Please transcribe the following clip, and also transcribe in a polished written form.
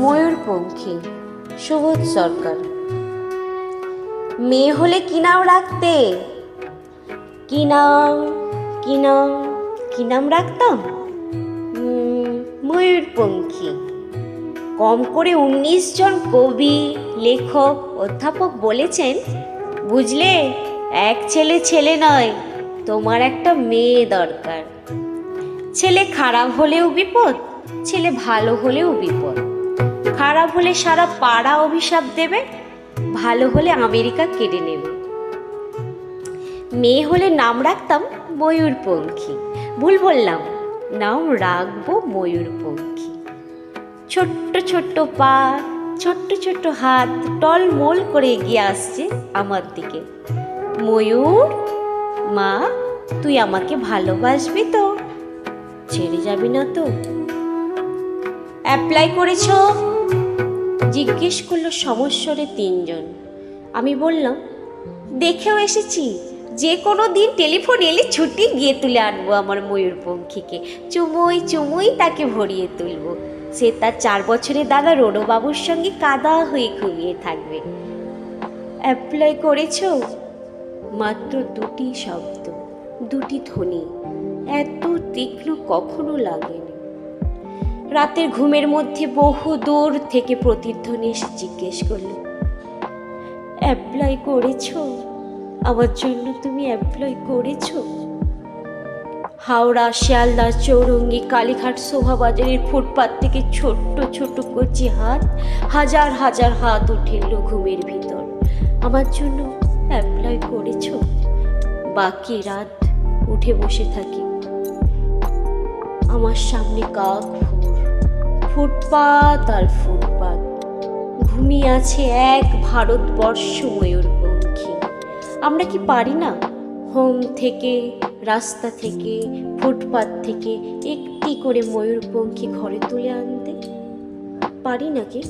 ময়ূরপঙ্খী, সুবোধ সরকার। মেয়ে হলে কি নাম রাখতে? কি নাম কি নাম কি নাম রাখতাম? ময়ূরপঙ্খী। কম করে 19 জন কবি, লেখক, অধ্যাপক বলেছেন, বুঝলে, এক ছেলে নয়, তোমার একটা মেয়ে দরকার। ছেলে খারাপ হলেও বিপদ, ছেলে ভালো হলেও বিপদ। খারাপ হলে সারা পাড়া অভিশাপ দেবে, ভালো হলে আমেরিকা কেড়ে নেবে। মেয়ে হলে নাম রাখতাম ময়ূরপঙ্খী। ভুল বললাম, নাম রাখবো ময়ূরপঙ্খী। ছোট্ট ছোট্ট পা, ছোট্ট ছোট্ট হাত টলমল করে এগিয়ে আসছে আমার দিকে। ময়ূর, মা, তুই আমাকে ভালোবাসবি তো? ছেড়ে যাবি না তো? অ্যাপ্লাই করেছ? জিজ্ঞেস করলো সমস্বরে 3 জন। আমি বললাম, দেখেও এসেছি, যে কোনো দিন টেলিফোন এলে ছুটি গিয়ে তুলে আনবো আমার ময়ূরপঙ্খীকে। চুমুই চুমুই তাকে ভরিয়ে তুলবো। সে তার 4 বছরের দাদা রোডবাবুর সঙ্গে কাদা হয়ে ঘুমিয়ে থাকবে। অ্যাপ্লাই করেছ? মাত্র 2টি শব্দ, 2টি ধ্বনি, এত তীক্ষ্ণ কখনো লাগেনি। রাতের ঘুমের মধ্যে বহু দূর থেকে প্রতিধ্বনি এসে জিজ্ঞেস করল, অ্যাপ্লাই করেছ? আমার জন্য তুমি অ্যাপ্লাই করেছ? হাওড়া, শিয়ালদা, চৌরঙ্গি, কালীঘাট, শোভাবাজারের ফুটপাত থেকে ছোট্ট ছোট্ট কচি হাত, হাজার হাজার হাত উঠে এলো ঘুমের ভিতর। আমার জন্য অ্যাপ্লাই করেছ? বাকি রাত উঠে বসে থাকি। আমার সামনে কাক ভোর, ফুটপাত আর ফুটপাত, ঘুমিয়ে আছে এক ভারতবর্ষ ময়ূরপঙ্খী। আমরা কি পারি না হোম থেকে, রাস্তা থেকে, ফুটপাত থেকে একটি করে ময়ূরপঙ্খী ঘরে তুলে আনতে? পারি নাকি?